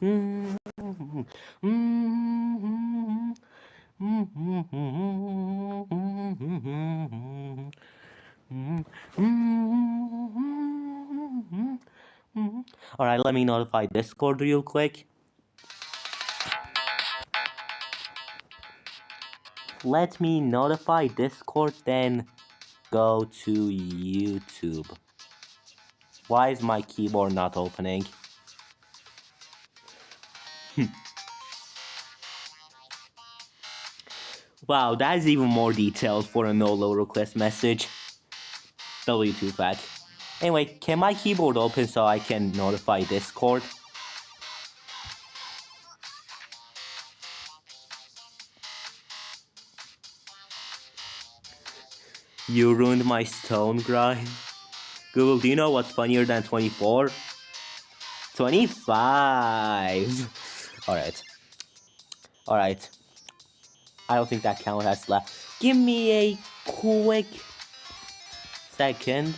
Alright, let me notify Discord real quick. Let me notify Discord, then go to YouTube. Why is my keyboard not opening? Wow, that is even more detailed for a no-low request message. W2 fat. Anyway, can my keyboard open so I can notify Discord? You ruined my stone grind. Google, do you know what's funnier than 24? 25! Alright. Alright. I don't think that count has left. Give me a quick second.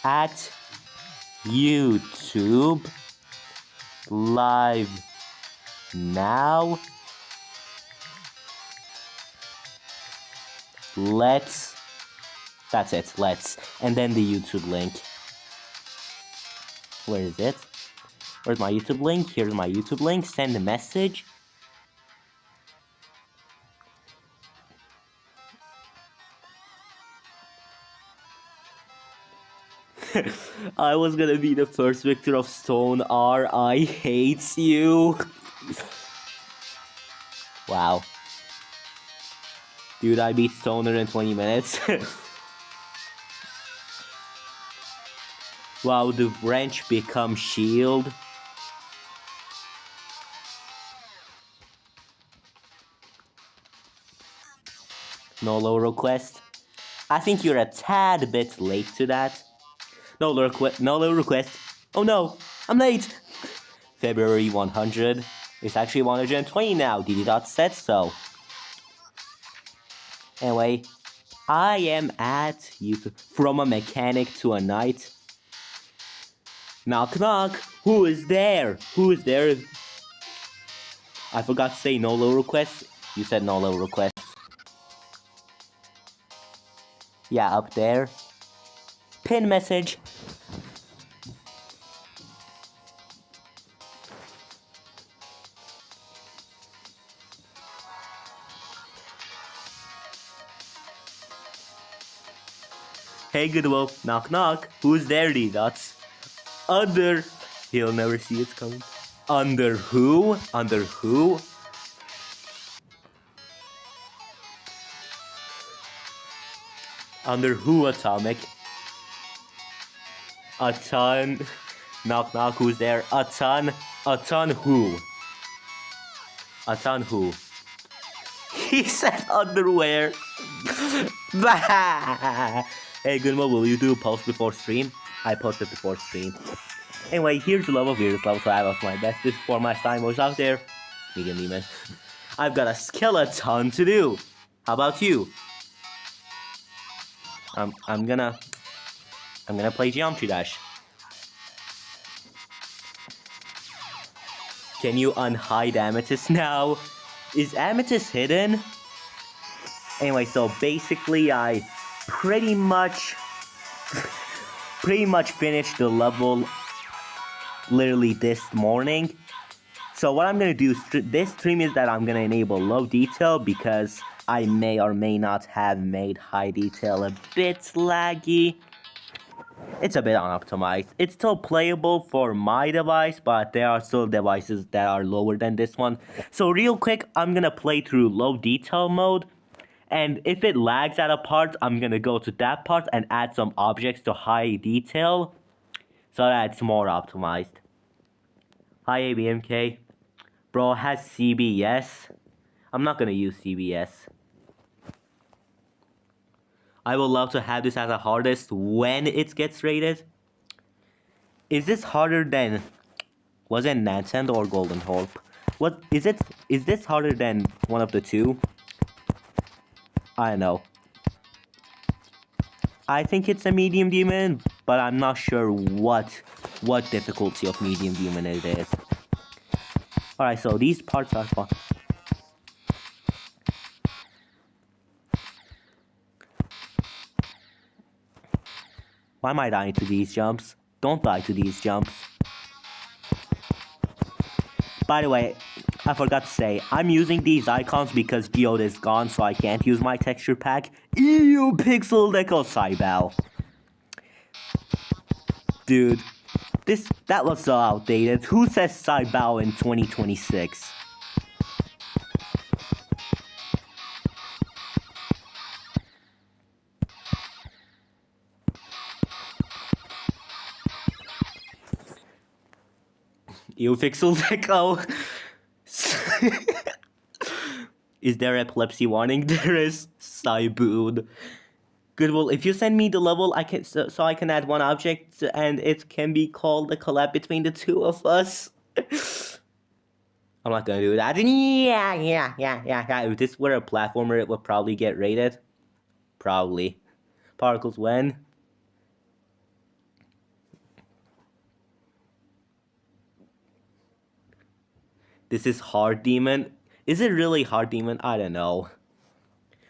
At YouTube live now. Let's. That's it. Let's. And then the YouTube link. Where is it? Where's my YouTube link? Here's my YouTube link. Send a message. I was gonna be the first victor of Stone R. I hate you. Wow. Dude, I beat Stoner in 20 minutes. Wow, the wrench becomes shield. No low request. I think you're a tad bit late to that. No low request. Oh no, I'm late. February 100. It's actually 120 now. DD said so. Anyway, I am at YouTube. From a mechanic to a knight. Knock knock. Who is there? Who is there? I forgot to say no low request. You said no low request. Yeah, up there. Pin message. Hey Goodvil, knock knock. Who's there, D-Dots? Under. He'll never see it's coming. Under who? Under who? Under who, Atomic? A ton. Knock knock, who's there? A ton. A ton who? A ton who? He said underwear. Hey Goodvil, will you do a post before stream? I posted before stream. Anyway, here's the level, here's the level, so I have my best. This is for my Steinboys out there. Medium demon. I've got a skeleton to do. How about you? I'm gonna play Geometry Dash. Can you unhide Amethyst now? Is Amethyst hidden? Anyway, so basically I pretty much finished the level literally this morning. So what I'm gonna do this stream is that I'm gonna enable low detail because I may or may not have made high detail a bit laggy. It's a bit unoptimized. It's still playable for my device, but there are still devices that are lower than this one. So real quick, I'm gonna play through low detail mode. And if it lags at a part, I'm gonna go to that part and add some objects to high detail so that it's more optimized. Hi ABMK. Bro has CBS. I'm not gonna use CBS. I would love to have this as a hardest when it gets rated. Is this harder than... Was it Nansend or Golden Hope? What is it? Is this harder than one of the two? I don't know. I think it's a medium demon, but I'm not sure what difficulty of medium demon it is. Alright, so these parts are fun. Why am I dying to these jumps? Don't die to these jumps. By the way, I forgot to say, I'm using these icons because Geode is gone, so I can't use my texture pack. Ew, Pixel Deco Cybel. Dude, that was so outdated. Who says Cybel in 2026? Ew, Pixel Deco. Is there epilepsy warning? There is. Cyboon. Goodvil, if you send me the level, I can so I can add one object, and it can be called a collab between the two of us. I'm not gonna do that. Yeah. If this were a platformer, it would probably get rated. Probably. Particles when? This is Hard Demon. Is it really Hard Demon? I don't know.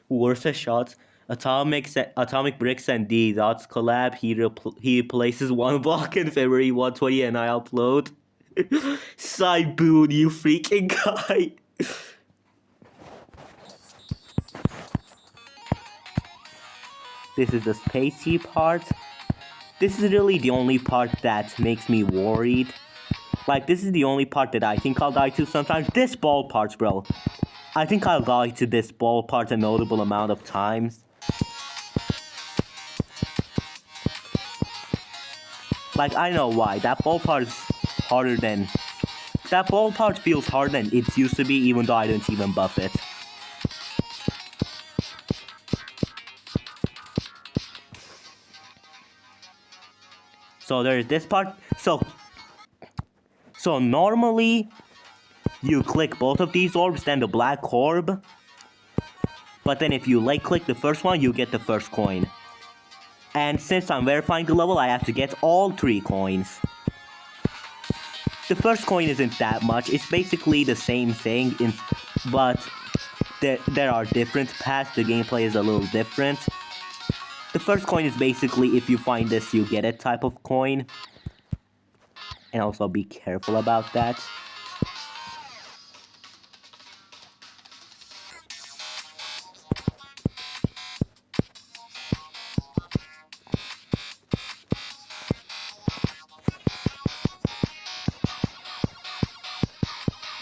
Worth a shot. Atomic Bricks and D Dots collab. He places one block in February 120 and I upload. Cyboon, you freaking guy. This is the spacey part. This is really the only part that makes me worried. Like, this is the only part that I think I'll die to sometimes. This ball part, bro. I think I'll die to this ball part a notable amount of times. Like, I know why. That ball part is harder than... That ball part feels harder than it used to be, even though I didn't even buff it. So there's this part. So normally, you click both of these orbs, then the black orb. But then if you click the first one, you get the first coin. And since I'm verifying the level, I have to get all 3 coins. The first coin isn't that much. It's basically the same thing, but there are different paths. The gameplay is a little different. The first coin is basically, if you find this, you get it type of coin. And also be careful about that.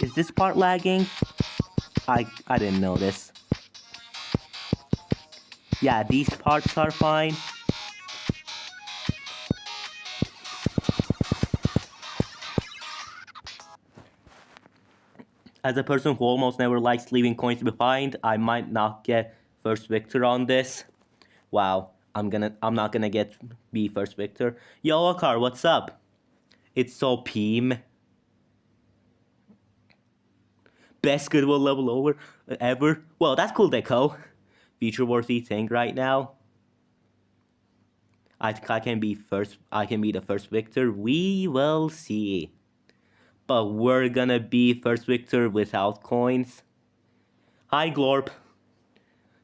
Is this part lagging? I didn't notice. Yeah, these parts are fine. As a person who almost never likes leaving coins behind, I might not get first victor on this. Wow, I'm not gonna be first victor. Yo, Akar, what's up? It's so Peem. Best Goodwill level ever. Well, that's cool, Deco. Feature-worthy thing right now. I think I can be the first victor. We will see. But we're gonna be first victor without coins. Hi, Glorp.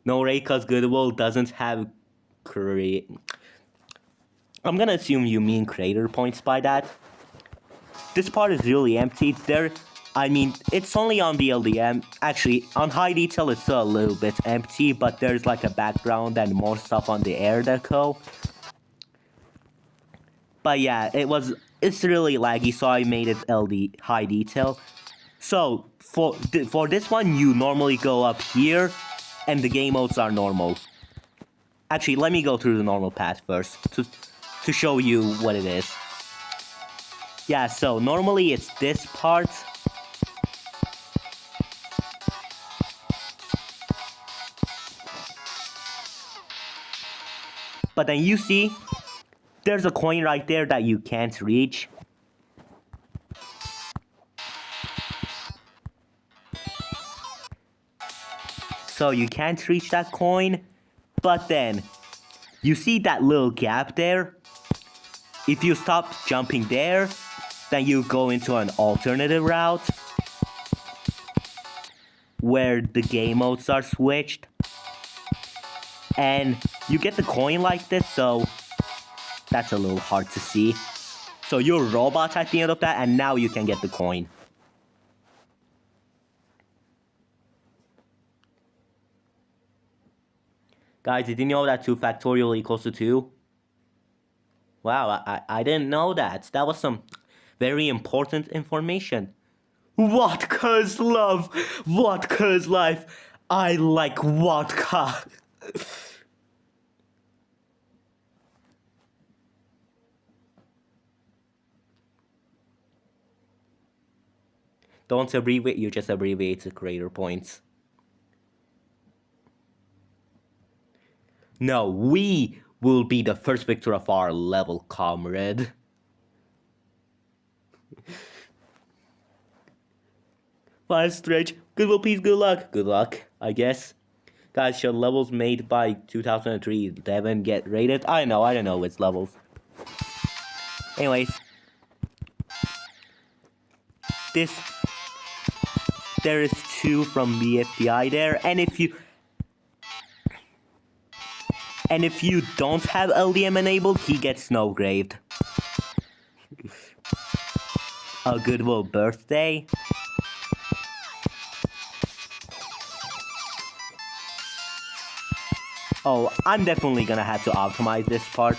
No rate cause Goodwill doesn't have I'm gonna assume you mean creator points by that. This part is really empty. It's only on the LDM. Actually, on high detail, it's still a little bit empty, but there's like a background and more stuff on the air deco. But yeah, it's really laggy, so I made it high detail. So for this one, you normally go up here, and the game modes are normal. Actually, let me go through the normal path first to show you what it is. Yeah, so normally it's this part. But then you see, there's a coin right there that you can't reach. So you can't reach that coin, but then you see that little gap there? if you stop jumping there, then you go into an alternative route where the game modes are switched. And you get the coin like this, so that's a little hard to see. So you're robots at the end of that, and now you can get the coin. Guys, did you know that 2 factorial equals to 2? Wow, I didn't know that. That was some very important information. Vodka's love. Vodka's life. I like vodka. Don't abbreviate, you just abbreviate the creator points. No, we will be the first victor of our level, comrade. Fine stretch. Goodwill, peace, good luck. Good luck, I guess. Guys, should levels made by 2003 Devon get rated? I don't know its levels. Anyways. There is 2 from the FBI there, and if you don't have LDM enabled, he gets snow-graved. A Goodwill birthday. Oh, I'm definitely gonna have to optimize this part.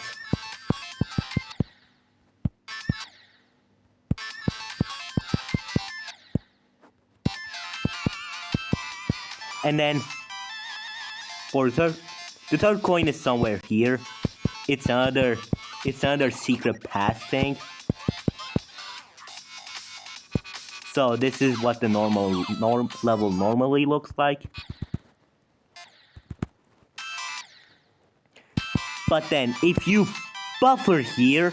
And then, for the third coin is somewhere here. It's another secret path thing. So this is what the level normally looks like. But then, if you buffer here,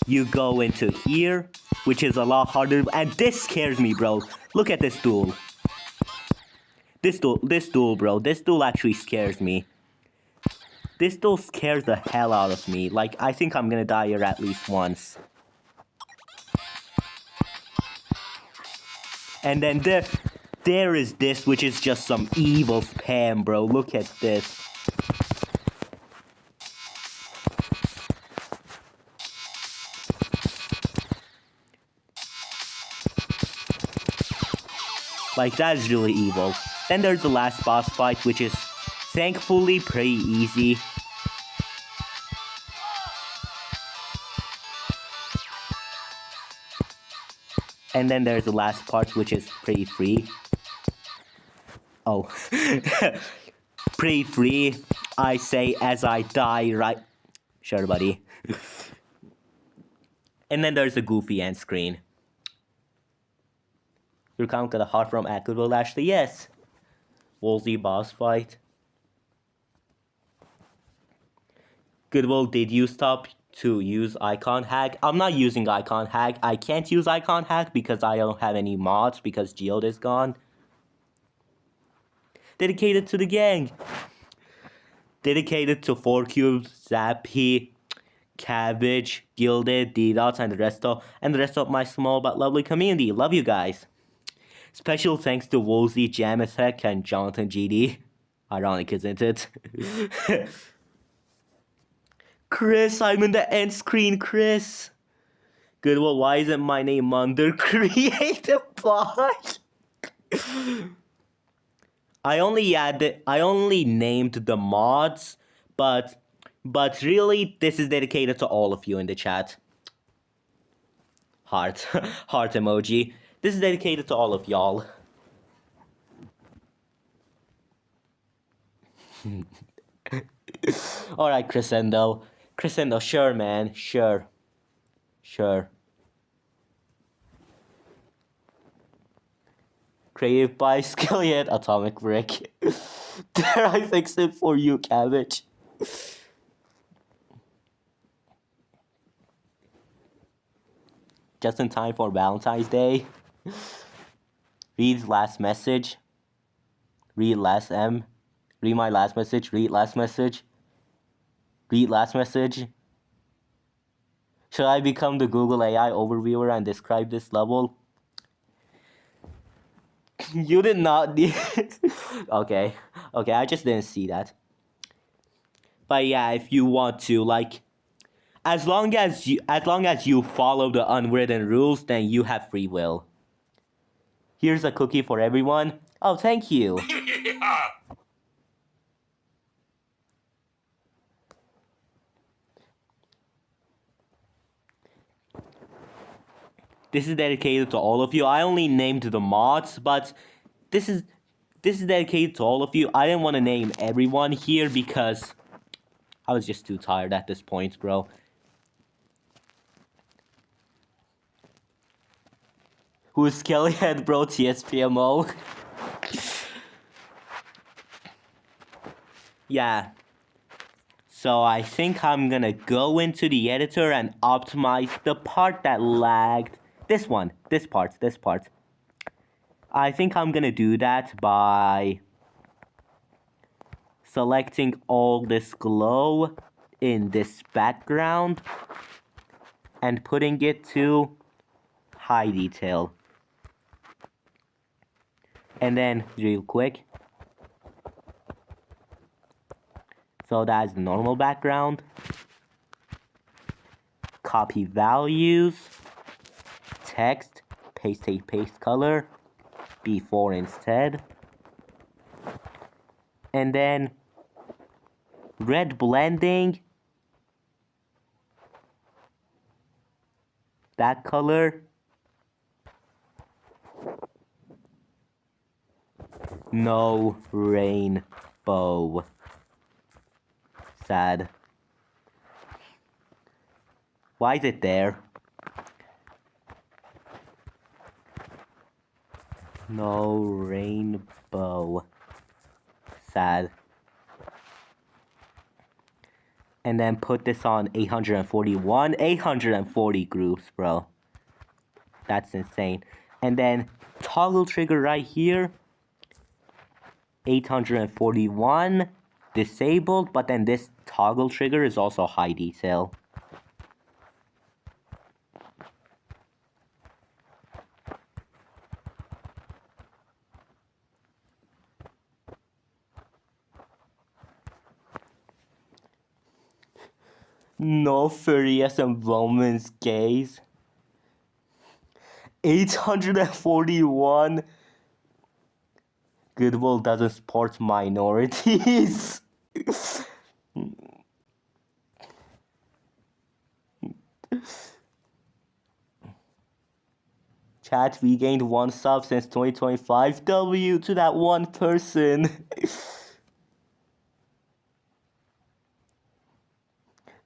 you go into here, which is a lot harder. And this scares me, bro. Look at this duel. This duel, bro. This duel actually scares me. This duel scares the hell out of me. Like, I think I'm gonna die here at least once. And then there is this, which is just some evil spam, bro. Look at this. Like, that is really evil. Then there's the last boss fight, which is thankfully pretty easy. And then there's the last part, which is pretty free. Oh. Pretty free, I say as I die, right? Sure, buddy. And then there's the goofy end screen. Your account got a heart from at Goodvil Ashley. Yes. Wolsey boss fight. Goodvil, did you stop to use icon hack? I'm not using icon hack. I can't use icon hack because I don't have any mods because Geode is gone. Dedicated to the gang. Dedicated to 4Cube, Zappy, Cabbage, Gilded, D-Dots, and the rest of my small but lovely community. Love you guys. Special thanks to Woolsey, Jamathek, and Jonathan GD. Ironic, isn't it? Chris, I'm in the end screen, Chris. Good, well, why isn't my name under creative bot? I only named the mods, but really, this is dedicated to all of you in the chat. Heart, heart emoji. This is dedicated to all of y'all. Alright, Crescendo. Crescendo, sure, man. Sure. Creative by Skillion, Atomic Brick. There, I fixed it for you, Cabbage. Just in time for Valentine's Day. Read last message. Read last M. Read my last message. Read last message. Read last message. Should I become the Google AI overviewer and describe this level? You did not need... Okay, I just didn't see that. But yeah, if you want to, like, as long as you follow the unwritten rules, then you have free will. Here's a cookie for everyone. Oh, thank you. This is dedicated to all of you. I only named the mods, but this is dedicated to all of you. I didn't want to name everyone here because I was just too tired at this point, bro. Who's Kellyhead, bro? TSPMO. Yeah. So I think I'm gonna go into the editor and optimize the part that lagged. This one, this part. I think I'm gonna do that by selecting all this glow in this background and putting it to high detail. And then real quick, so that's the normal background. Copy values, text, paste color, B4 instead. And then red blending, that color. No rainbow. Sad. Why is it there? No rainbow. Sad. And then put this on 841. 840 groups, bro. That's insane. And then toggle trigger right here. 841 disabled, but then this toggle trigger is also high detail. No furious and woman's gaze. 841. Goodvil doesn't support minorities. Chat, we gained 1 sub since 2025. W to that one person.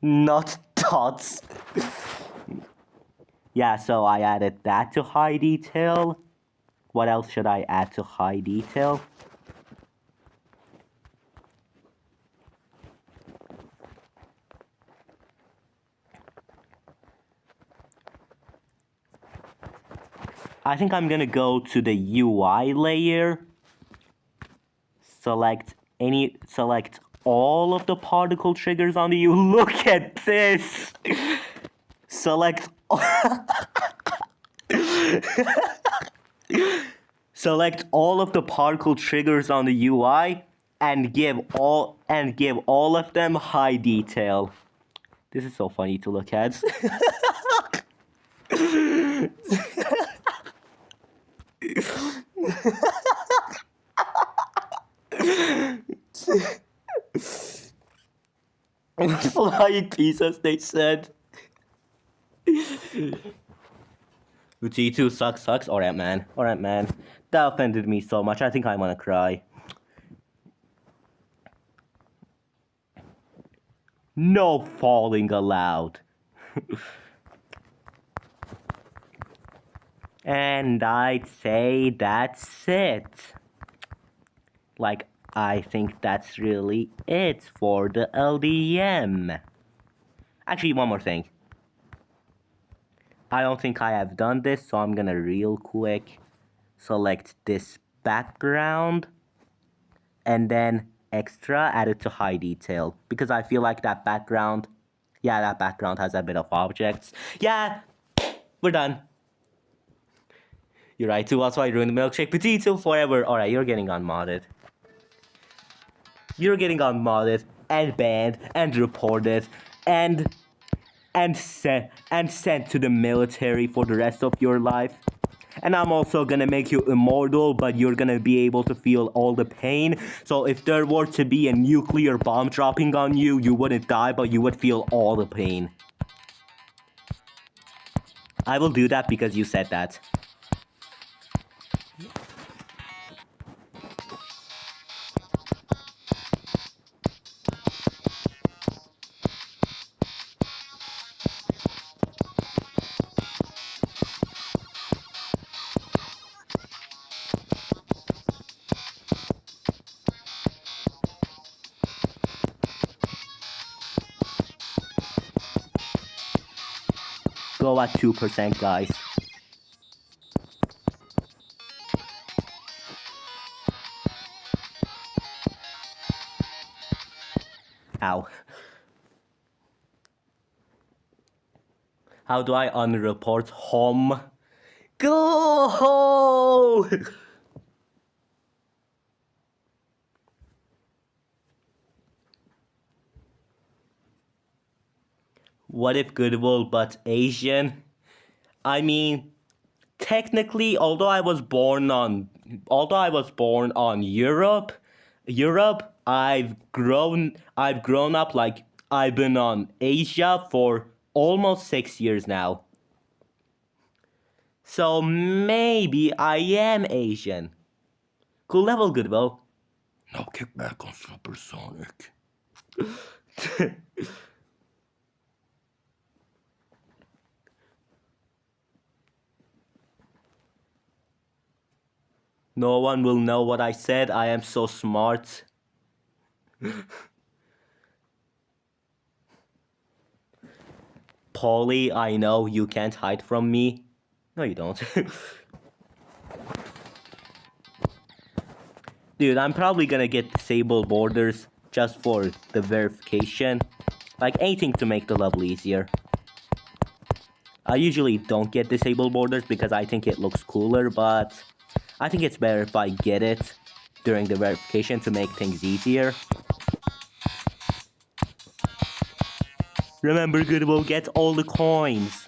Not dots. Yeah, so I added that to high detail. What else should I add to high detail? I think I'm gonna go to the UI layer. Select all of the particle triggers on the U. Look at this. Select select all of the particle triggers on the UI and give all of them high detail. This is so funny to look at. Flying pizzas, they said. T2 sucks. Alright, man. That offended me so much. I think I'm gonna cry. No falling allowed. And I'd say that's it. Like, I think that's really it for the LDM. Actually, one more thing. I don't think I have done this, so I'm gonna real quick select this background and then extra, add it to high detail, because I feel like that background Yeah, that background has a bit of objects. Yeah, we're done. You're right too, also I ruined the milkshake potato forever. Alright, you're getting unmodded. You're getting unmodded and banned and reported and sent to the military for the rest of your life. And I'm also gonna make you immortal, but you're gonna be able to feel all the pain. So if there were to be a nuclear bomb dropping on you, you wouldn't die, but you would feel all the pain. I will do that because you said that. Go at 2%, guys. Ow. How do I unreport home? Go! What if Goodvil but Asian? I mean, technically, although I was born on Europe, I've grown up like I've been on Asia for almost 6 years now. So maybe I am Asian. Cool level, Goodvil. No kickback on Supersonic. No one will know what I said. I am so smart. Polly, I know you can't hide from me. No, you don't. Dude, I'm probably gonna get disabled borders just for the verification. Like anything to make the level easier. I usually don't get disabled borders because I think it looks cooler, but I think it's better if I get it during the verification to make things easier. Remember, Goodvil, get all the coins.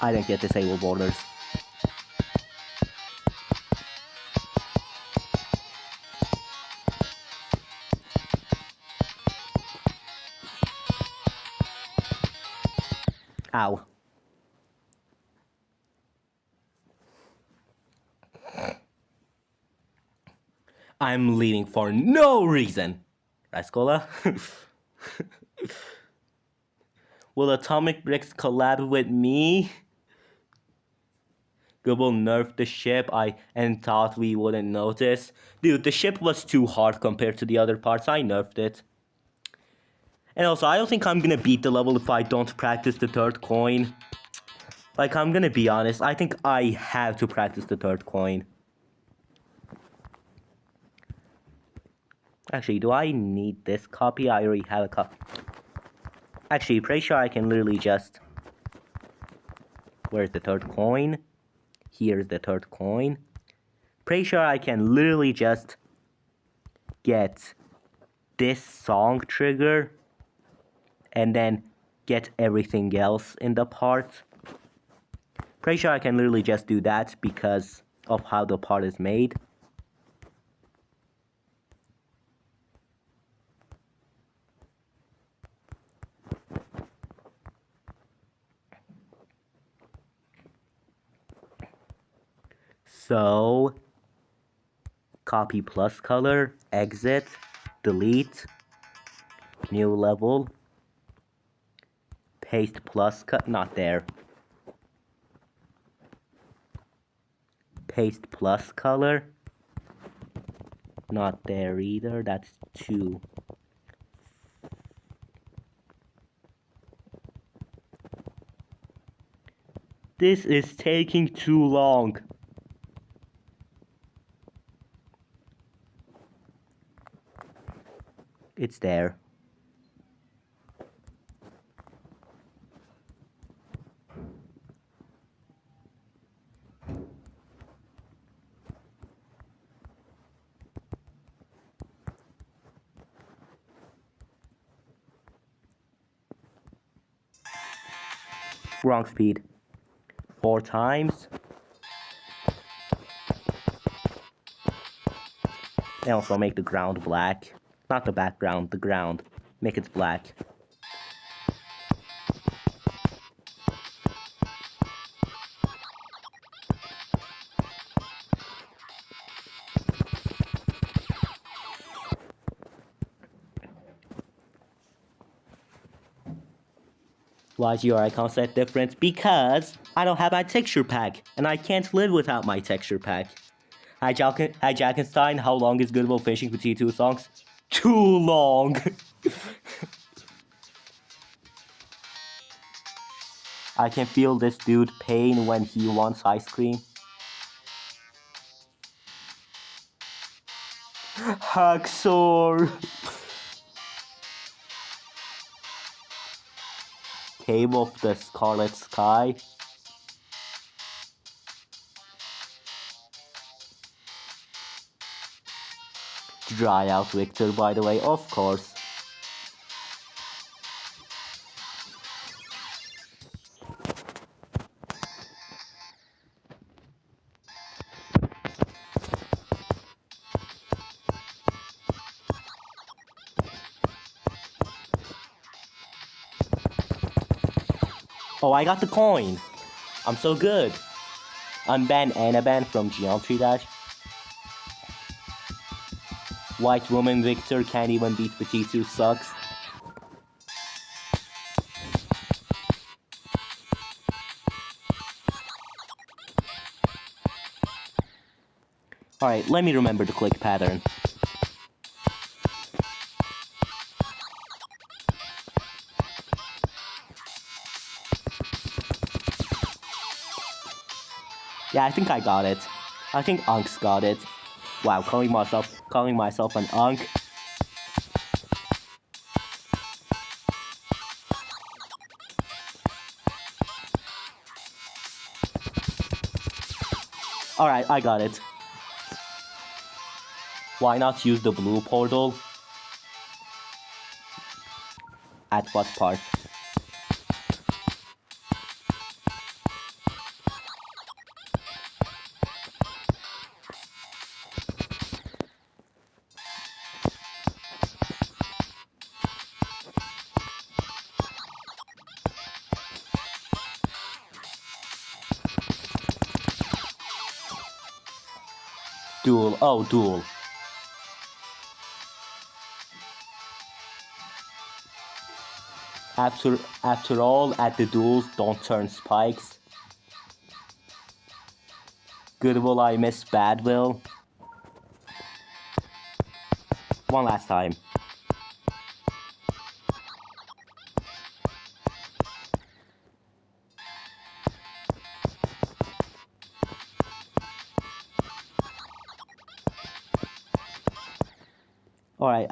I didn't get disabled borders. Ow. I'm leaving for no reason. Right, Scola? Will Atomic Bricks collab with me? Goodvil nerfed the ship and thought we wouldn't notice. Dude, the ship was too hard compared to the other parts. I nerfed it. And also, I don't think I'm gonna beat the level if I don't practice the third coin. Like, I'm gonna be honest, I think I have to practice the third coin. Actually, do I need this copy? I already have a copy. Actually, pretty sure I can literally just... Where's the third coin? Here's the third coin. Pretty sure I can literally just get this song trigger and then get everything else in the part. Pretty sure I can literally just do that because of how the part is made. So, copy plus color, exit, delete, new level, paste plus cut, not there. Paste plus color. Not there either. That's 2. This is taking too long. It's there. Wrong speed. 4 times. And also make the ground black. Not the background, the ground. Make it black. Why is your icon set different? Because I don't have my texture pack, and I can't live without my texture pack. Hi Jackenstein, how long is Goodvil finishing with T2 songs? Too long! I can feel this dude pain when he wants ice cream. Hacksaw! Cave of the Scarlet Sky. Dry out Victor, by the way, of course. Oh, I got the coin! I'm so good! Unban Anaban from Geometry Dash. White woman Victor can't even beat Petitsu sucks. Alright, let me remember the click pattern. Yeah, I think I got it. I think Unk's got it. Wow, calling myself an Unk. Alright, I got it. Why not use the blue portal? At what part? Duel. Oh, duel. After all, at the duels, don't turn spikes. Goodwill, I miss Badwill. One last time. Alright,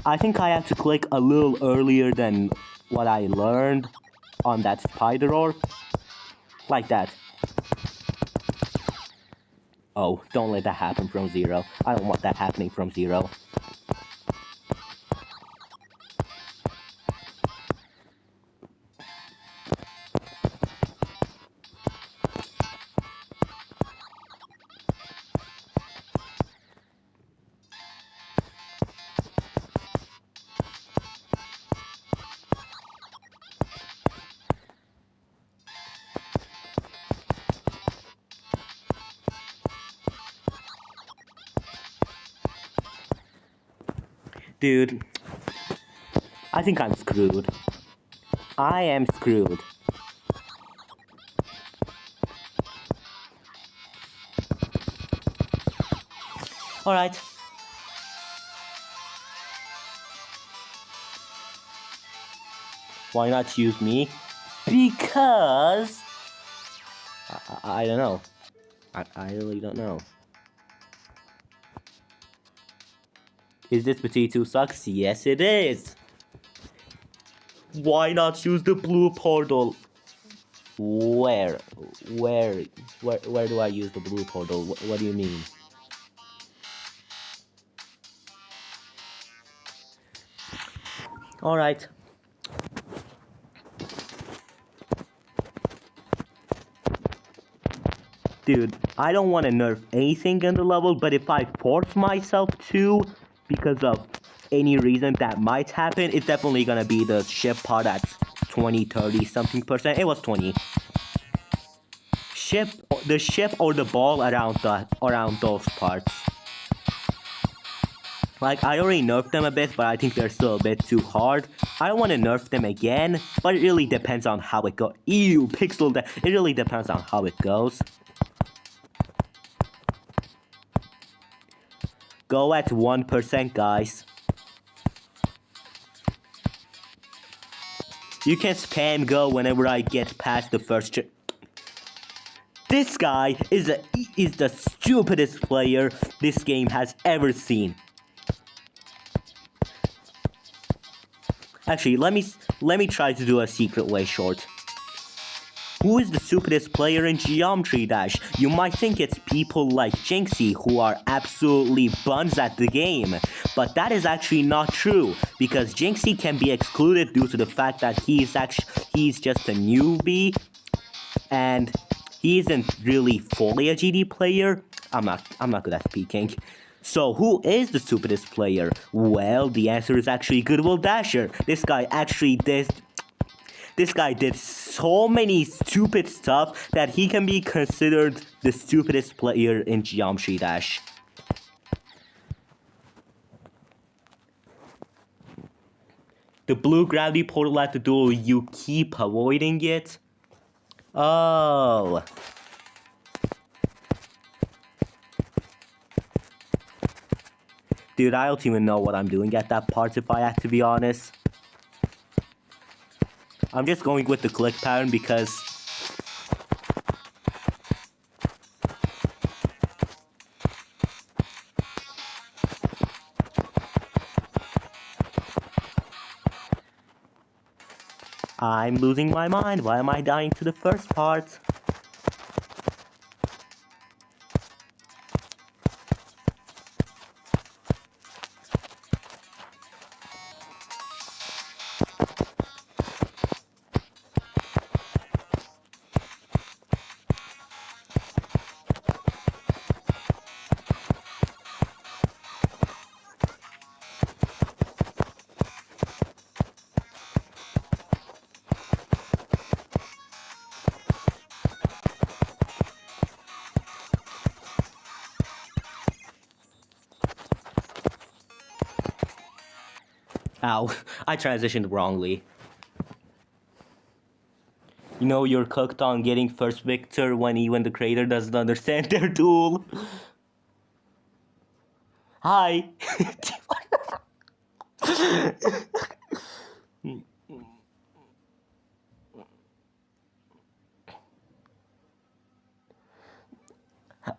I think I had to click a little earlier than what I learned on that spider orb. Like that. Oh, don't let that happen from 0. I don't want that happening from 0. Dude, I think I'm screwed. I am screwed. Alright. Why not use me? Because... I don't know. I really don't know. Is this potato sucks? Yes, it is. Why not use the blue portal? Where do I use the blue portal? What do you mean? Alright. Dude, I don't want to nerf anything in the level, but if I force myself to, because of any reason that might happen, it's definitely gonna be the ship part at 20, 30 something percent. It was 20. The ship or the ball around those parts. Like, I already nerfed them a bit, but I think they're still a bit too hard. I don't want to nerf them again, but it really depends on how it goes. Ew, pixel that. It really depends on how it goes. Go at 1%, guys. You can spam go whenever I get past the first. This guy is the stupidest player this game has ever seen. Actually, let me try to do a secret way short. Who is the stupidest player in Geometry Dash? You might think it's people like Jinxie who are absolutely buns at the game, but that is actually not true, because Jinxie can be excluded due to the fact that he's just a newbie, and he isn't really fully a GD player. I'm not good at speaking. So who is the stupidest player? Well, the answer is actually Goodvil Dasher. This guy did so many stupid stuff that he can be considered the stupidest player in Geometry Dash. The blue gravity portal at the door, you keep avoiding it? Oh. Dude, I don't even know what I'm doing at that part, if I have to be honest. I'm just going with the click pattern because... I'm losing my mind. Why am I dying to the first part? Ow, I transitioned wrongly. You know you're cooked on getting first victor when even the creator doesn't understand their tool. Hi.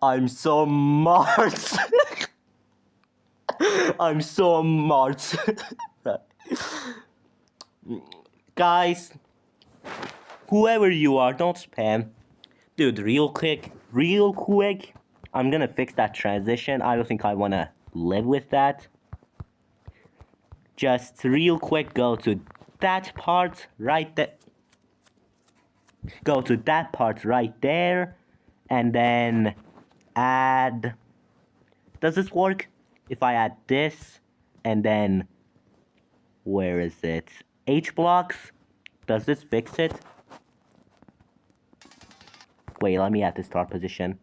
I'm so smart. I'm so smart. Guys, whoever you are, don't spam. Dude, real quick, I'm gonna fix that transition. I don't think I wanna live with that. Just real quick, go to that part right there. Go to that part right there, and then add... Does this work? If I add this, and then... Where is it? H blocks? Does this fix it? Wait, let me add the start position.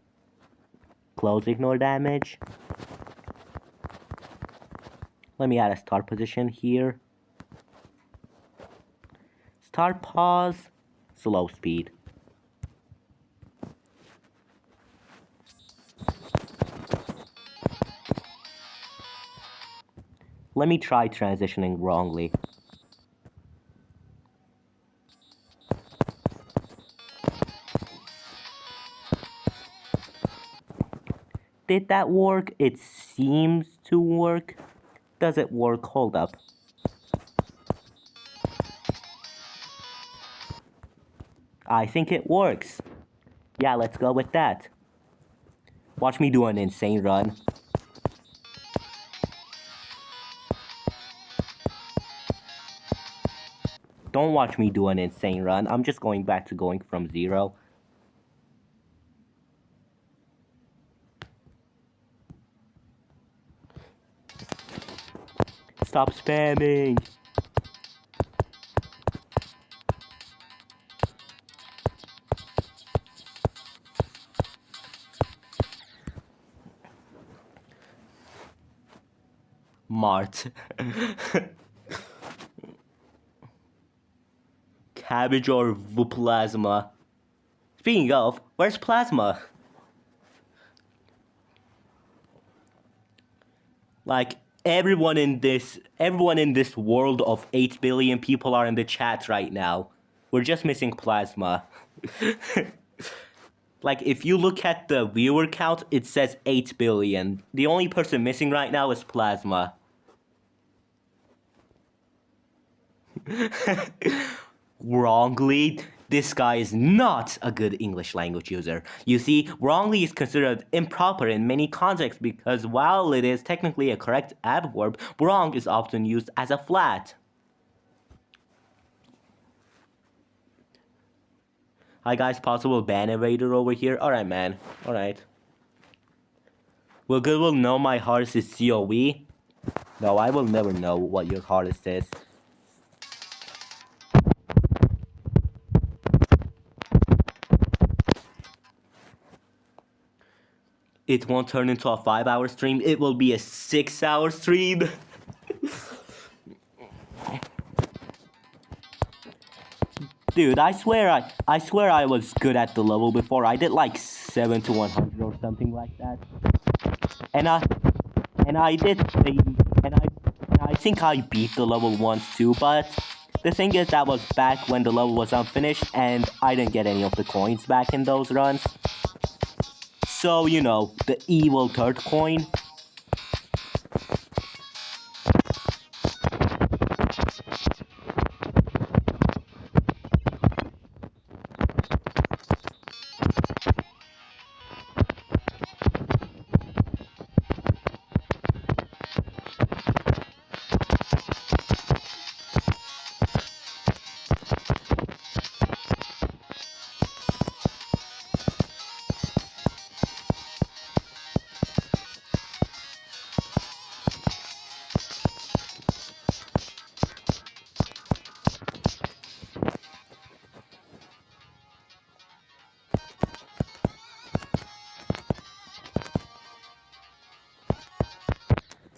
Close ignore damage. Let me add a start position here. Start pause. Slow speed. Let me try transitioning wrongly. Did that work? It seems to work. Does it work? Hold up. I think it works. Yeah, let's go with that. Watch me do an insane run. Don't watch me do an insane run. I'm just going back to going from 0. Stop spamming. Mart. Cabbage or plasma? Speaking of, where's plasma? Like everyone in this world of 8 billion people are in the chat right now. We're just missing plasma. Like if you look at the viewer count, it says 8 billion. The only person missing right now is plasma. Wrongly, this guy is not a good English language user. You see, wrongly is considered improper in many contexts because while it is technically a correct adverb, wrong is often used as a flat. Hi guys, possible ban evader over here. Alright man, alright. Will Goodwill know my hardest is COE? No, I will never know what your hardest is. It won't turn into a 5-hour stream, it will be a 6-hour stream. Dude, I swear I was good at the level before. I did like 7 to 100 or something like that. And I think I beat the level once too, but the thing is that was back when the level was unfinished and I didn't get any of the coins back in those runs. So, you know, the evil third coin.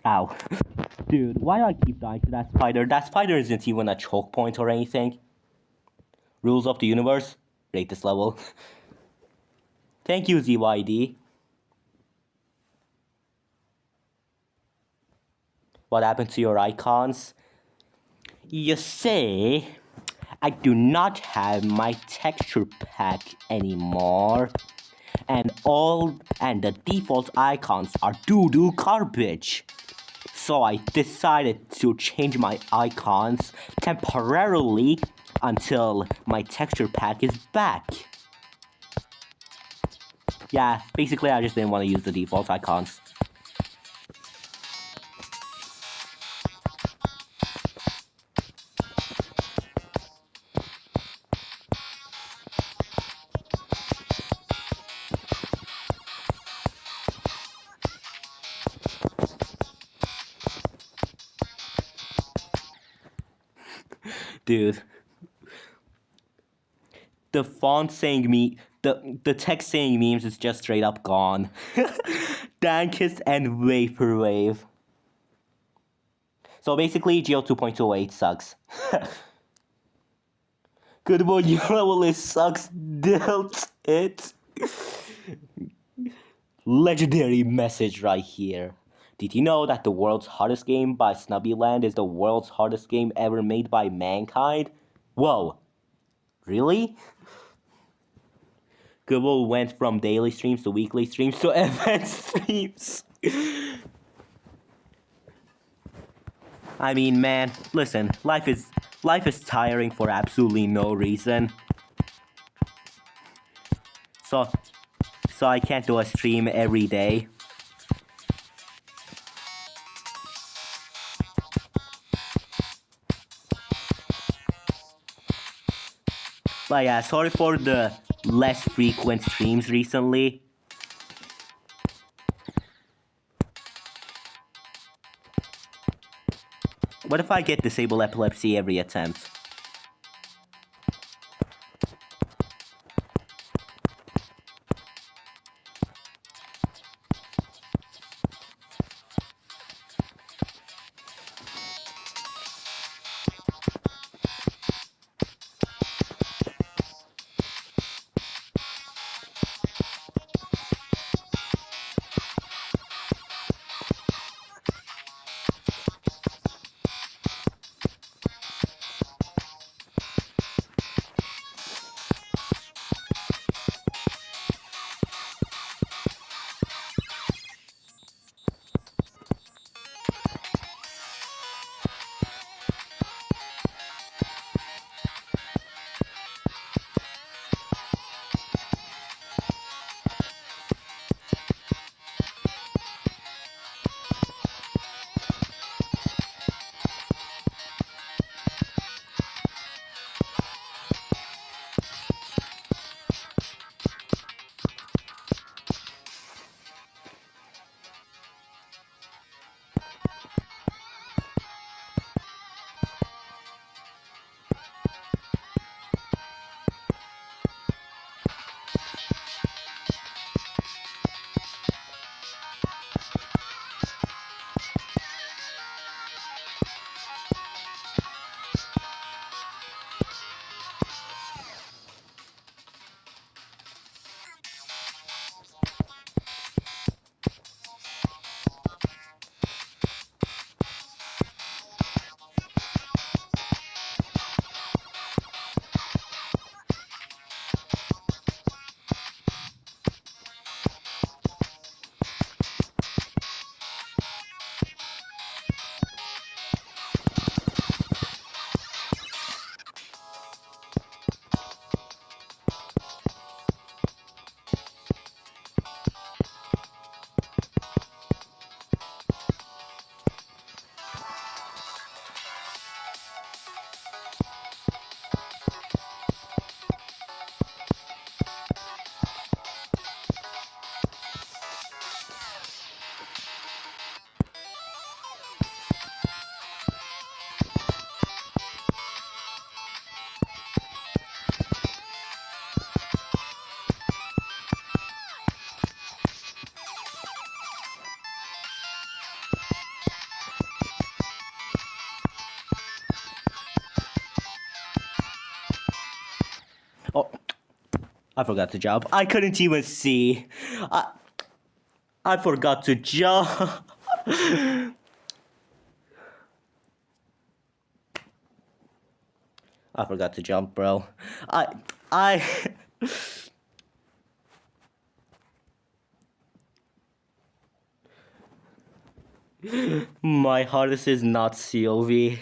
Ow. Dude, why do I keep dying to that spider? That spider isn't even a choke point or anything. Rules of the universe? Rate this level. Thank you, ZYD. What happened to your icons? You see, I do not have my texture pack anymore. And the default icons are doo-doo garbage. So I decided to change my icons temporarily until my texture pack is back. Yeah, basically I just didn't want to use the default icons. Dude. The font saying the text saying memes is just straight up gone. Dankest and Vaporwave. So basically, Geo 2.28 sucks. Goodvil, your level is sucks. Dealt it. Legendary message right here. Did you know that the world's hardest game by Snubbyland is the world's hardest game ever made by mankind? Whoa. Really? Goodvil went from daily streams to weekly streams to event streams. I mean, man, listen, life is tiring for absolutely no reason. So I can't do a stream every day. But yeah, sorry for the less frequent streams recently. What if I get disable epilepsy every attempt? Oh, I forgot to jump. I couldn't even see. I forgot to jump. I forgot to jump, bro. I My hardest is not COV.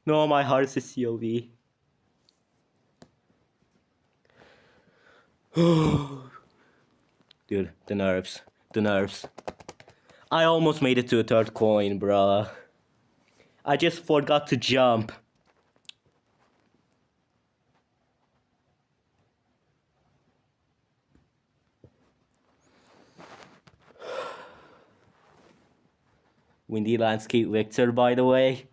No, my hardest is COV. Dude, the nerves. The nerves. I almost made it to a third coin, bruh. I just forgot to jump. Windy Landscape Victor, by the way.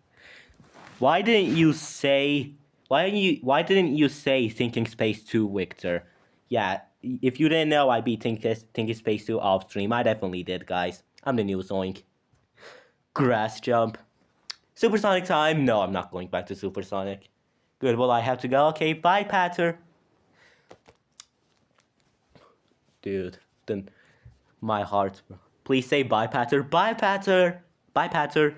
Why didn't you say Thinking Space 2 Victor? Yeah, if you didn't know I beat Thinking Space 2 off stream, I definitely did, guys. I'm the new Zoink. Grass jump. Supersonic time? No, I'm not going back to Supersonic. Good, well, I have to go. Okay, bye, Patter. Dude, then My heart. Please say bye, Patter. Bye, Patter. Bye, Patter.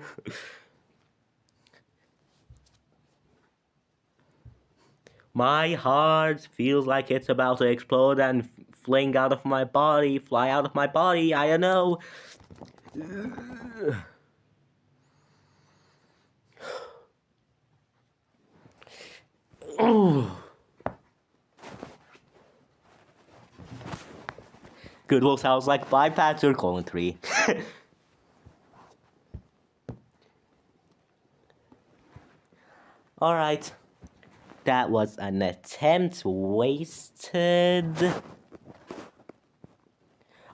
My heart feels like it's about to explode and fling out of my body, fly out of my body. I don't know. Goodwill sounds like bye, Patter. Colon 3. Alright. That was an attempt wasted.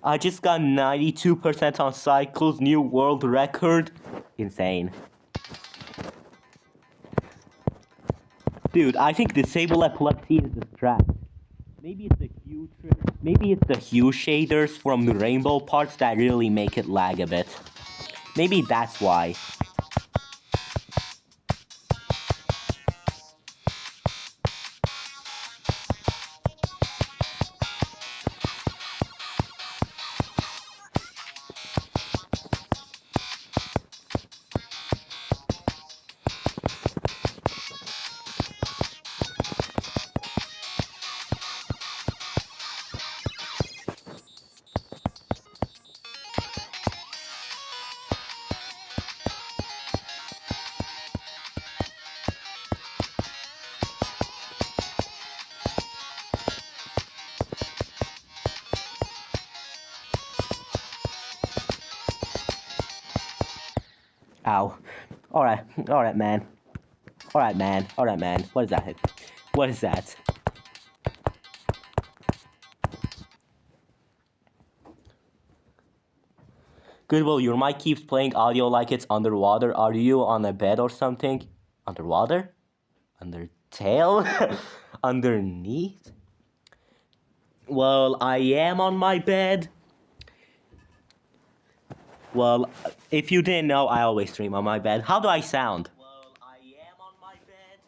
I just got 92% on cycles, new world record. Insane. Dude, I think disable epilepsy is the strat. Maybe it's the hue shaders from the rainbow parts that really make it lag a bit. Maybe that's why. Ow. Alright, man. Alright, man. What is that? What is that? Goodwill, your mic keeps playing audio like it's underwater. Are you on a bed or something? Underwater? Under tail? Underneath? Well, I am on my bed. Well, if you didn't know, I always stream on my bed. How do I sound? Well, I am on my bed.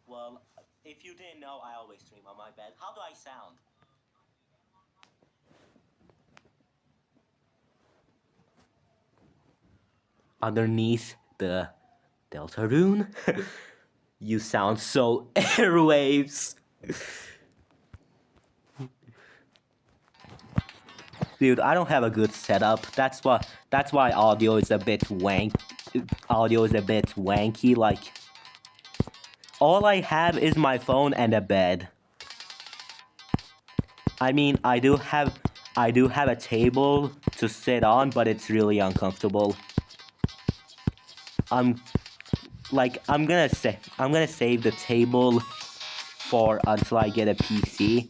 Well, if you didn't know, I always stream on my bed. How do I sound? Underneath the Deltarune? You sound so airwaves. Dude, I don't have a good setup. That's why audio is a bit wanky. Like, all I have is my phone and a bed. I mean, I do have a table to sit on, but it's really uncomfortable. I'm gonna save the table for until I get a PC,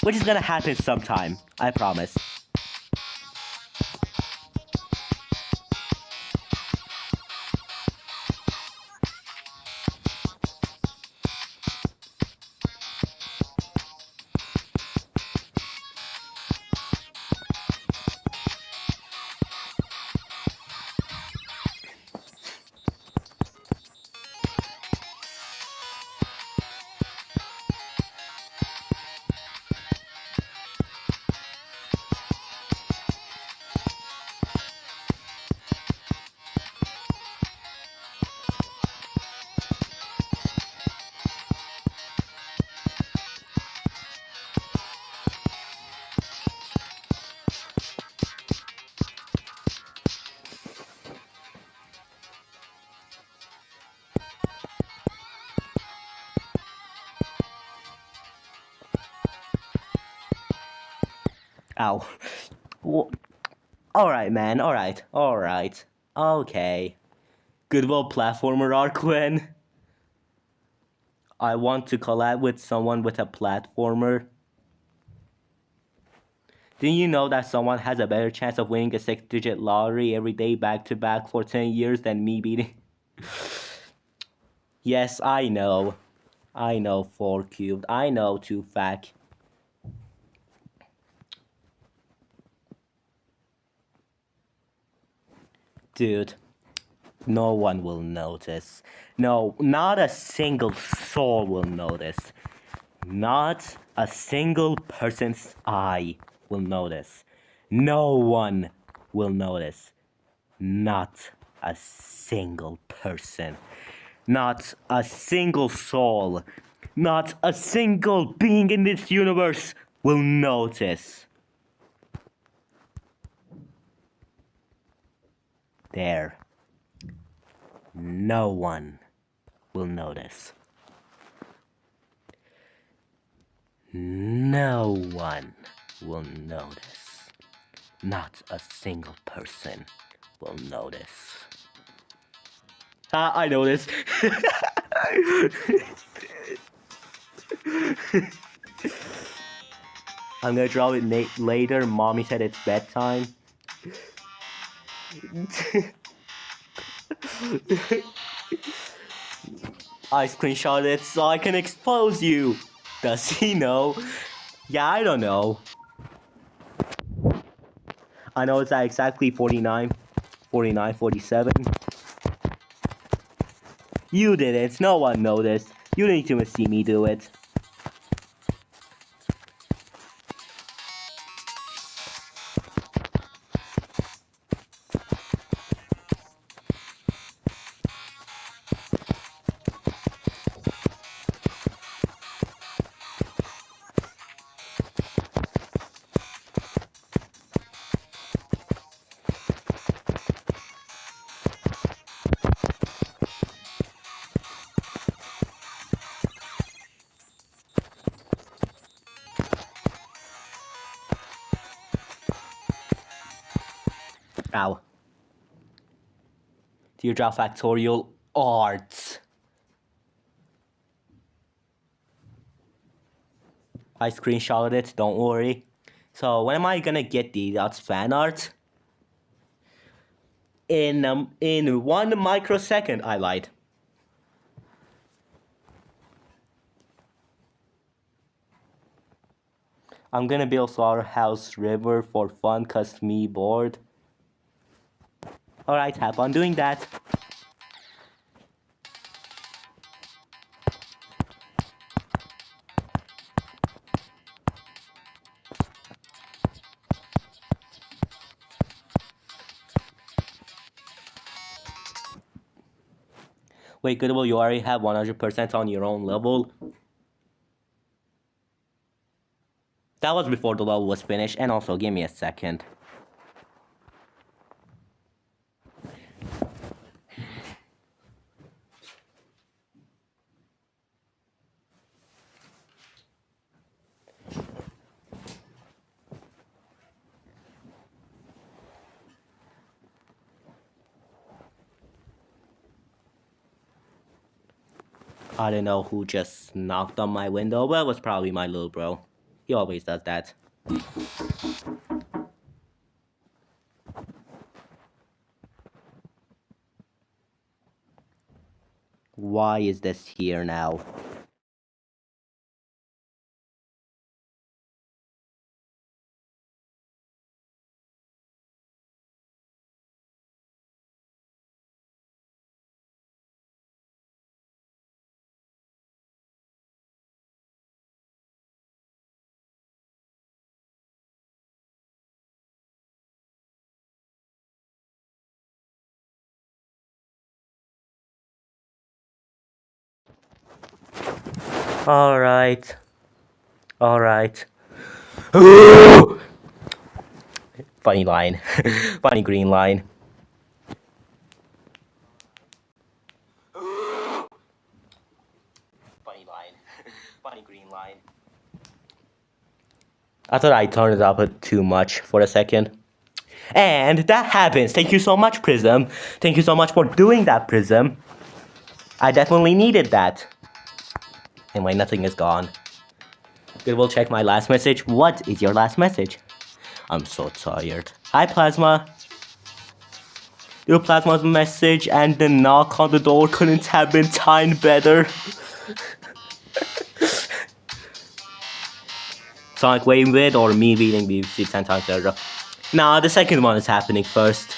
which is gonna happen sometime. I promise. Ow. Alright, man. Alright. Okay. Goodwill platformer Arquen. I want to collab with someone with a platformer. Didn't you know that someone has a better chance of winning a 6-digit lottery every day back to back for 10 years than me beating? Yes, I know. 4 cubed. I know 2 fact. Dude, no one will notice. No, not a single soul will notice. Not a single person's eye will notice. No one will notice. Not a single person. Not a single soul. Not a single being in this universe will notice. There. No one will notice. No one will notice. Not a single person will notice. I noticed. I'm gonna draw it later. Mommy said it's bedtime. I screenshot it so I can expose you. Does he know? Yeah, I don't know. I know it's at exactly 49, 47. You did it. No one noticed. You didn't even see me do it. Ow. Teardrop Factorial Art. I screenshotted it, don't worry. So when am I gonna get these? That's fan art. In 1 microsecond, I lied. I'm gonna build Slaughterhouse River for fun, cause me bored. Alright, have fun doing that. Wait, Goodvil, you already have 100% on your own level? That was before the level was finished, and also, give me a second. I don't know who just knocked on my window, but it was probably my little bro. He always does that. Why is this here now? Alright. Alright. Funny line. Funny green line. Funny line. Funny green line. I thought I turned it up too much for a second. And that happens. Thank you so much, Prism. Thank you so much for doing that, Prism. I definitely needed that. Anyway, nothing is gone. Good, we'll check my last message. What is your last message? I'm so tired. Hi, Plasma. Your Plasma's message and the knock on the door couldn't have been timed better. Sonic waving with or me reading BBC 10 times better? Nah, the second one is happening first.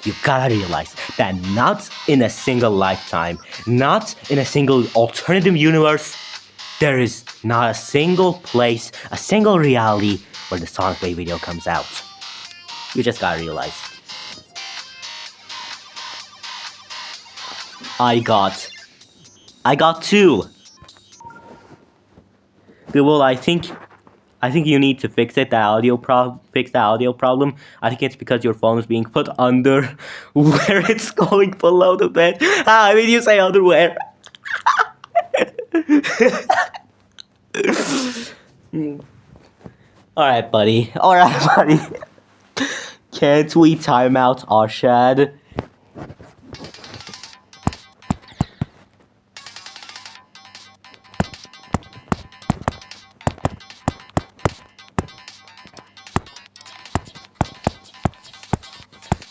You gotta realize that not in a single lifetime, not in a single alternative universe, There is not a single place, a single reality where the Sonic Wave video comes out. You just gotta realize. I got 2. Well, I think you need to fix it. Fix the audio problem. I think it's because your phone is being put under where it's going below the bed. I mean, you say underwear. Alright, buddy. Can't we time out Arshad?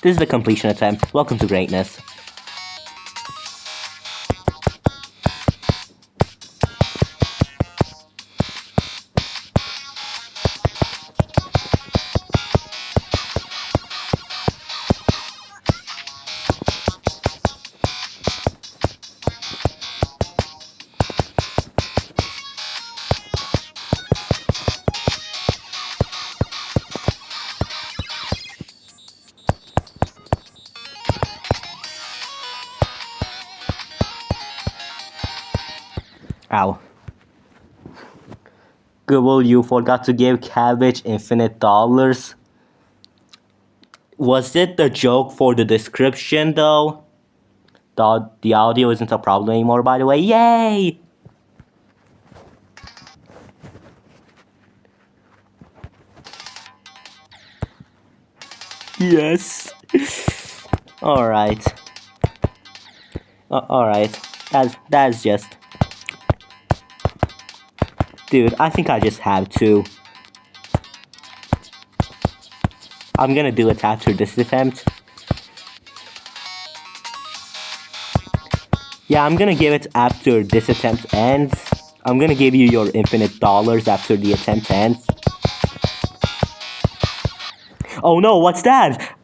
This is the completion attempt. Welcome to greatness. Ow. Goodvil, you forgot to give Cabbage infinite dollars. Was it the joke for the description though? The audio isn't a problem anymore, by the way. Yay! Yes. Alright. Alright. That's just... Dude, I think I just have to. I'm gonna do it after this attempt. Yeah, I'm gonna give it after this attempt ends. I'm gonna give you your infinite dollars after the attempt ends. Oh no, what's that?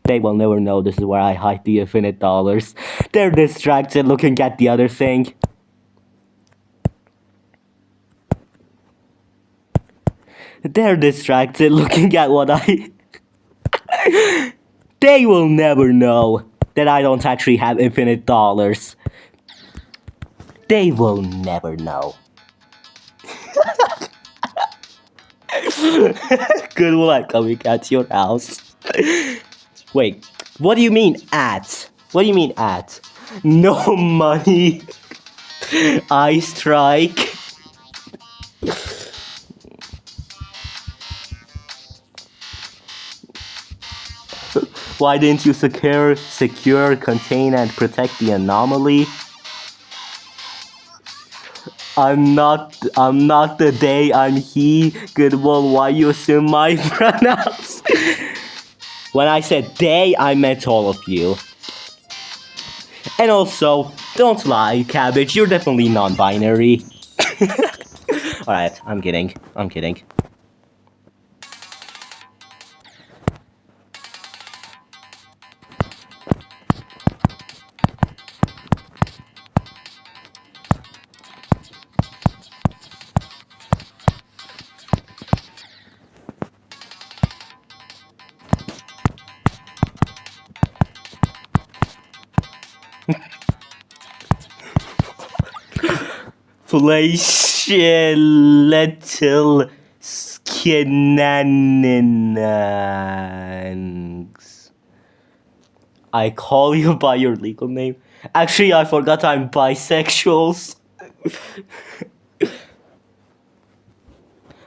They will never know this is where I hide the infinite dollars. They're distracted looking at the other thing. They're distracted looking at what I... They will never know that I don't actually have infinite dollars. They will never know. Goodwill, I'm coming at your house. Wait, what do you mean at? What do you mean at? No money. I strike. Why didn't you secure, contain, and protect the anomaly? I'm not the they, I'm he. Goodwill, why you assume my pronouns? When I said they, I meant all of you. And also, don't lie, Cabbage, you're definitely non-binary. Alright, I'm kidding. Place little skinanings. I call you by your legal name. Actually, I forgot I'm bisexuals.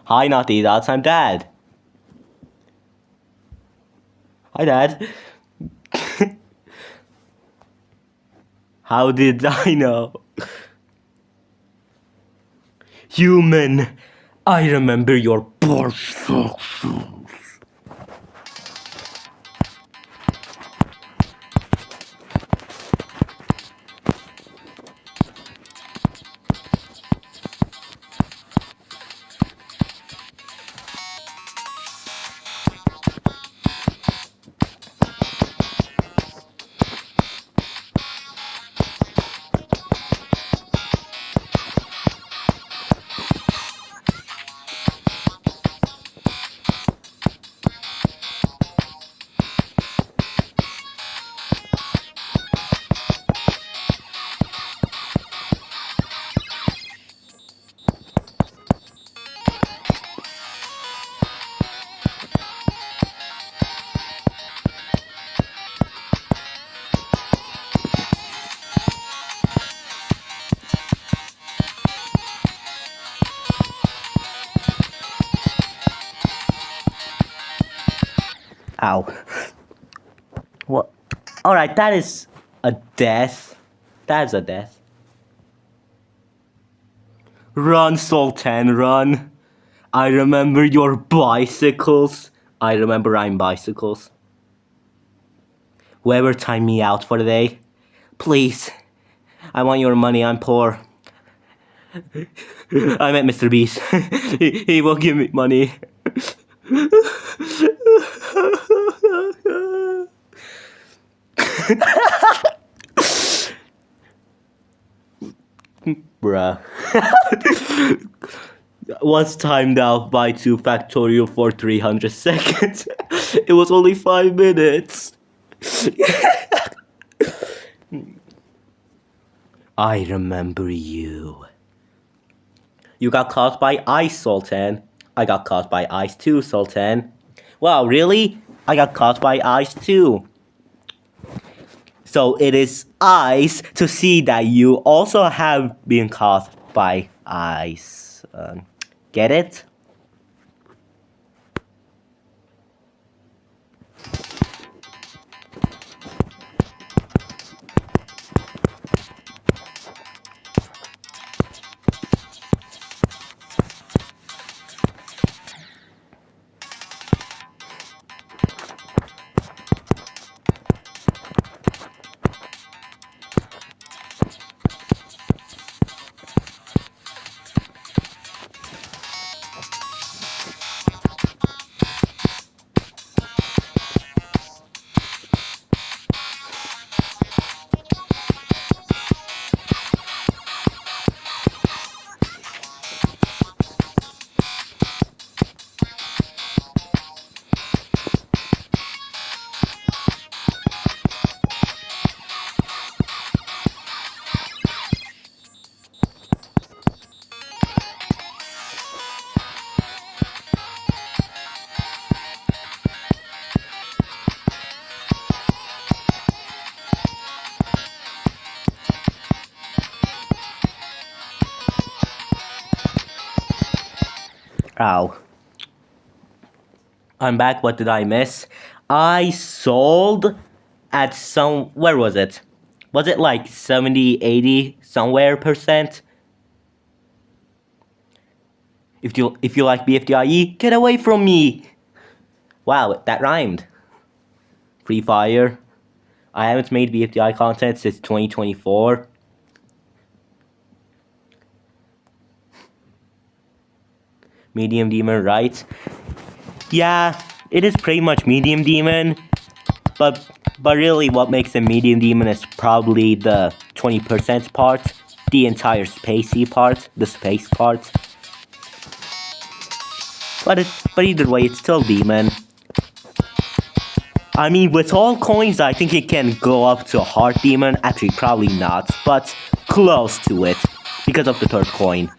Hi, Naughty Dots, I'm Dad. Hi, Dad. How did I know? Human, I remember your bisexuals. Ow. What? Alright, that is a death. That's a death. Run, Sultan, run. I remember your bicycles. I remember riding bicycles. Whoever timed me out for the day, please. I want your money, I'm poor. I met Mr. Beast. he will give me money. Bruh. Was timed out by 2 factorial for 300 seconds. It was only 5 minutes. I remember you. You got caught by ice, Sultan. I got caught by ice too, Sultan. Wow, really? I got caught by ice too. So it is ice to see that you also have been caught by ice. Get it? Ow. I'm back. What did I miss? I sold at some... Where was it? Was it like 70, 80, somewhere percent? If you like BFDIE, get away from me! Wow, that rhymed. Free Fire. I haven't made BFDI content since 2024. Medium Demon, right? Yeah, it is pretty much Medium Demon. But really what makes a Medium Demon is probably the 20% part. The entire spacey part. The space part. But either way, it's still Demon. I mean, with all coins, I think it can go up to a Heart Demon. Actually, probably not, but close to it. Because of the third coin.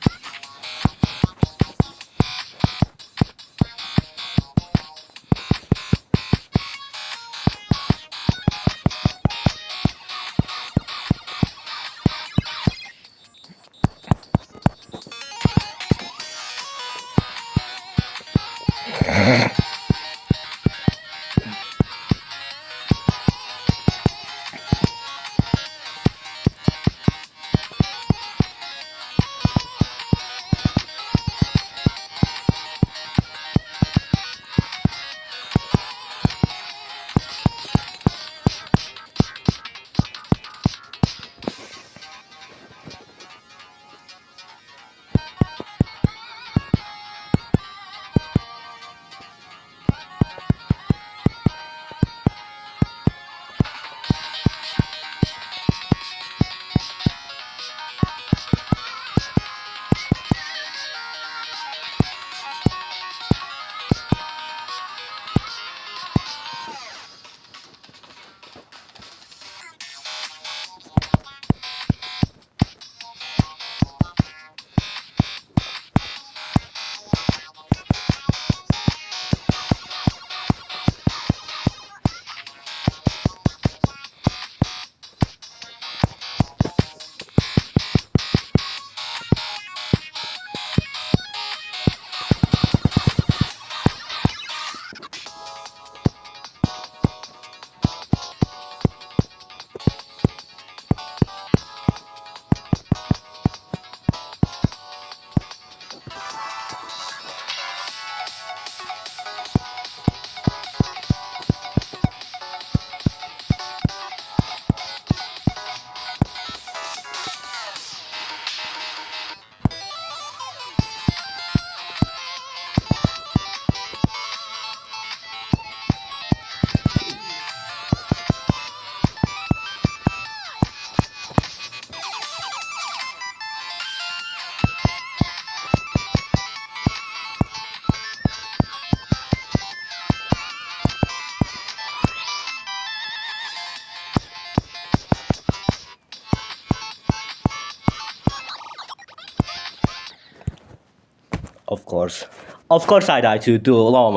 Of course. Of course I die to duel. Oh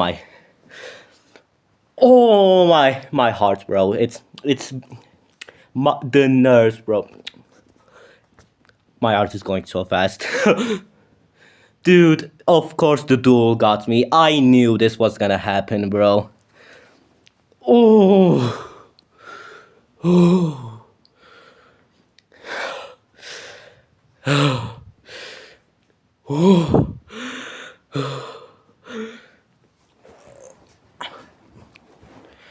my heart, bro. It's the nerves, bro. My heart is going so fast. Dude, of course the duel got me. I knew this was gonna happen, bro. Oh.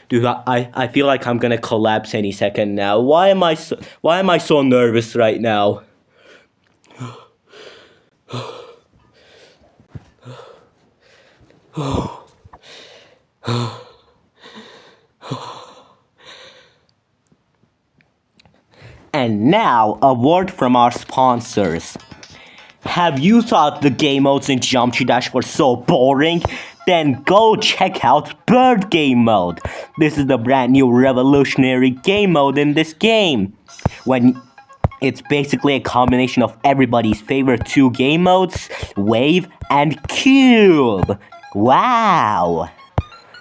Dude, I feel like I'm gonna collapse any second now. Why am I so nervous right now? And now, a word from our sponsors. Have you thought the game modes in Geometry Dash were so boring? Then go check out Bird Game Mode. This is the brand new revolutionary game mode in this game. When it's basically a combination of everybody's favorite two game modes, Wave and Cube. Wow!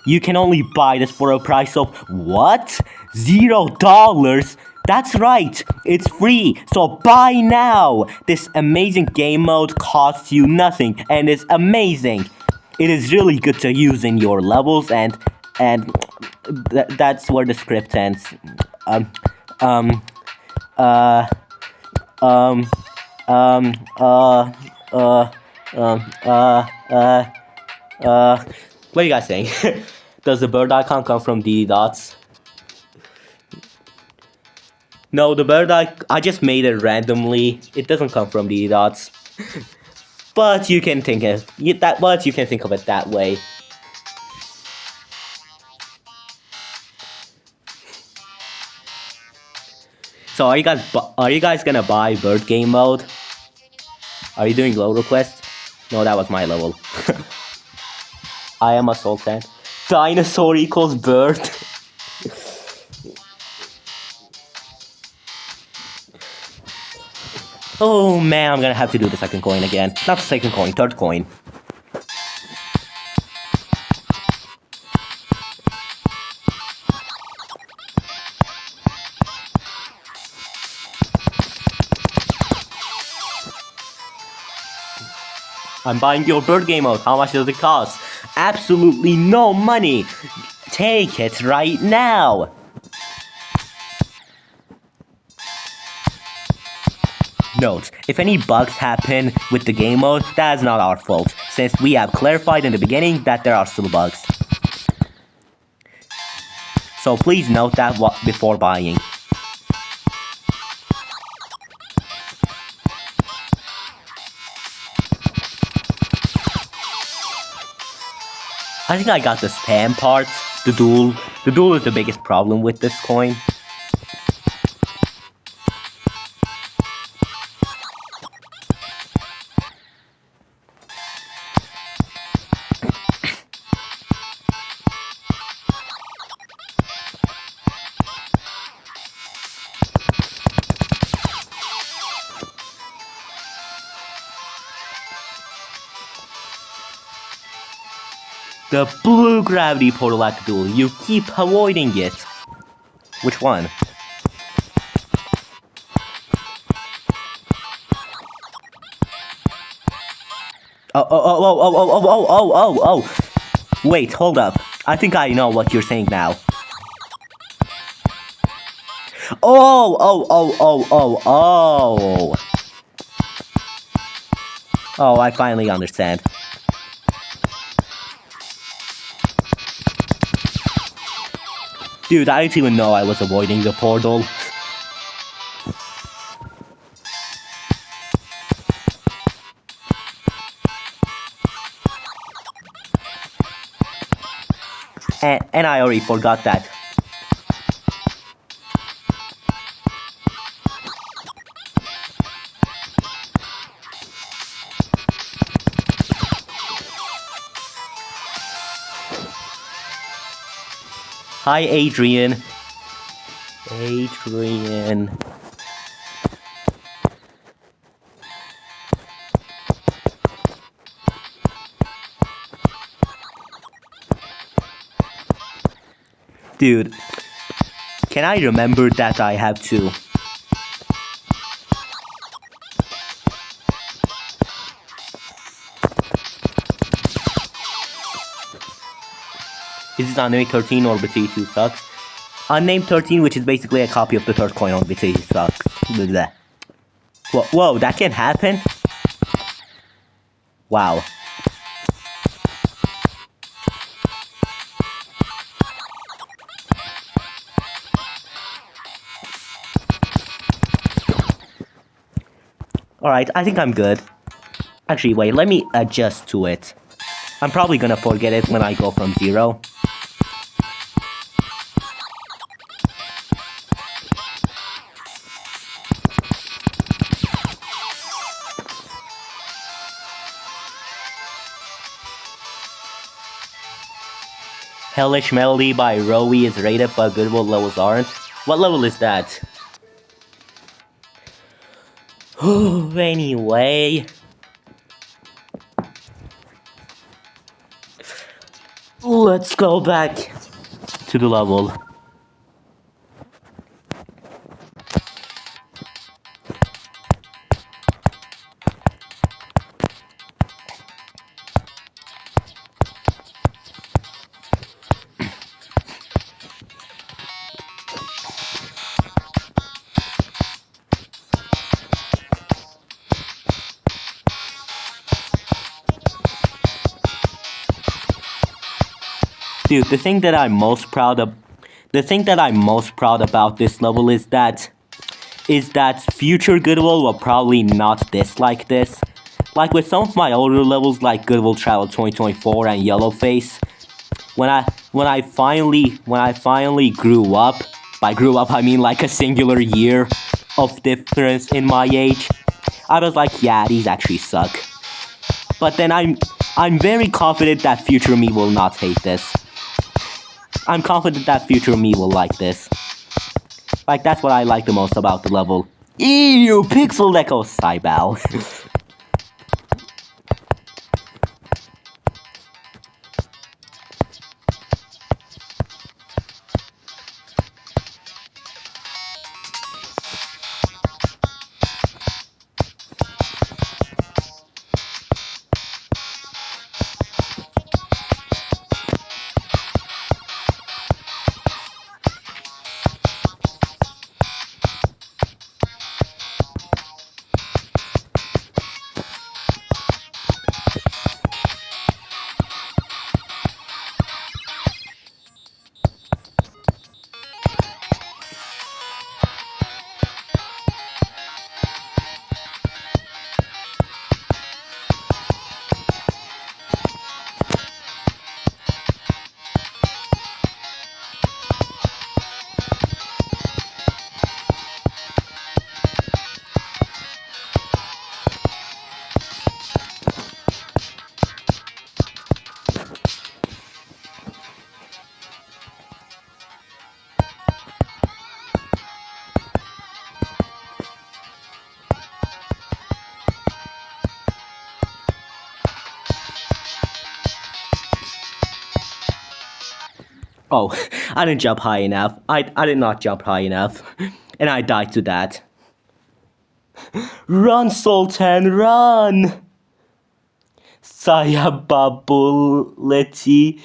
You can only buy this for a price of what? $0? That's right, it's free, so buy now! This amazing game mode costs you nothing and is amazing. It is really good to use in your levels and that's where the script ends. Um, um, uh, um, um, uh, uh, um, uh, uh, what are you guys saying? Does the bird icon come from DD dots? No, the bird I just made it randomly. It doesn't come from DD dots. But you can think of it that way. So are you guys gonna buy bird game mode? Are you doing low request? No, that was my level. I am a sultan. Dinosaur equals bird. Oh man, I'm gonna have to do the second coin again. Not the second coin, third coin. I'm buying your bird game mode. How much does it cost? Absolutely no money. Take it right now. Note, if any bugs happen with the game mode, that is not our fault, since we have clarified in the beginning that there are still bugs. So please note that before buying. I think I got the spam part, the duel. The duel is the biggest problem with this coin. The blue gravity portal at the duel. You keep avoiding it. Which one? Oh. Wait, hold up. I think I know what you're saying now. Oh. Oh, I finally understand. Dude, I didn't even know I was avoiding the portal. And I already forgot that. Hi, Adrian. Dude, can I remember that I have to... Is this Unnamed 13 or BT 2 sucks? Unnamed 13, which is basically a copy of the third coin on BT sucks. Bleh. Whoa, that can happen? Wow. Alright, I think I'm good. Actually, wait, let me adjust to it. I'm probably gonna forget it when I go from 0. Hellish Melody by Rowie is rated, but Goodvil levels aren't. What level is that? Anyway. Let's go back to the level. Dude, the thing that I'm most proud about this level is that future Goodvil will probably not dislike this. Like with some of my older levels like Goodvil Travel 2024 and Yellowface, when I finally grew up, by grew up I mean like a singular year of difference in my age, I was like, yeah, these actually suck. But then I'm very confident that future me will not hate this. I'm confident that future me will like this. Like, that's what I like the most about the level. Ew, Pixel Echo Cybal. Oh, I didn't jump high enough. I did not jump high enough. And I died to that. Run, Sultan, run! Saya Babuleti.